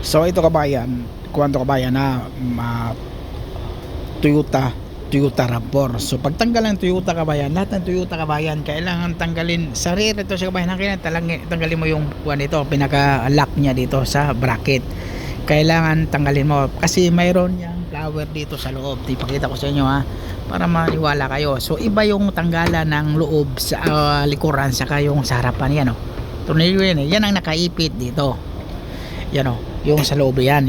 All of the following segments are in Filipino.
So ito kabayan, kuwanto kabayan na Toyota RAV4. So pagtanggal ng Toyota kabayan, lahat ng Toyota kabayan kailangan tanggalin sa rear ito sa kabayan. Tanggalin mo yung kuwan ito, pinaka lock niya dito sa bracket. Kailangan tanggalin mo kasi mayroon yang flower dito sa loob. Ipakita ko sa inyo para maniwala kayo. So iba yung tanggalan ng loob sa likuran saka yung sa harapan yan Tornilyo yan ang nakaipit dito. Yan yung sa loob yan.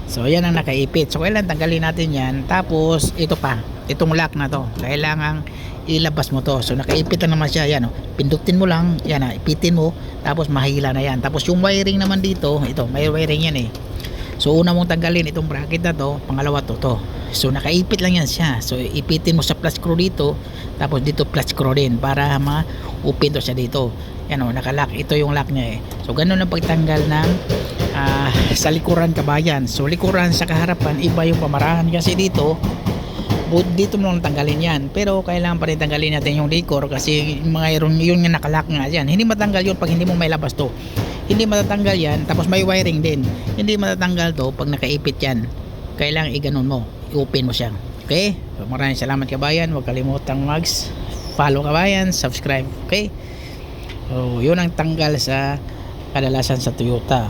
So yan ang nakaipit. So kailangan tanggalin natin yan. Tapos ito pa, itong lock na to, kailangan ilabas mo to. So nakaipit na naman siya. Yan pindutin mo lang, yan ipitin mo, tapos mahila na yan. Tapos yung wiring naman dito, ito may wiring yan So una mong tanggalin itong bracket na to, pangalawa to. So nakaipit lang yan siya. So ipitin mo sa plus screw dito, tapos dito plus screw din para ma-open to siya dito. Yan nakalock. Ito yung lock niya So ganun ang pagtanggal ng sa likuran kabayan. So likuran sa kaharapan, iba yung pamarahan kasi dito mo lang tanggalin yan. Pero kailangan pa rin tanggalin natin yung decor kasi yun yung nakalock nga yan. Hindi matanggal yun pag hindi mo may labas to. Hindi matatanggal yan. Tapos may wiring din. Hindi matatanggal to pag nakaipit yan. Kailangan iganon mo, i-open mo siya. Okay? So maraming salamat kabayan. Huwag kalimutang follow kabayan, subscribe. Okay? So yun ang tanggal sa kadalasan sa Toyota.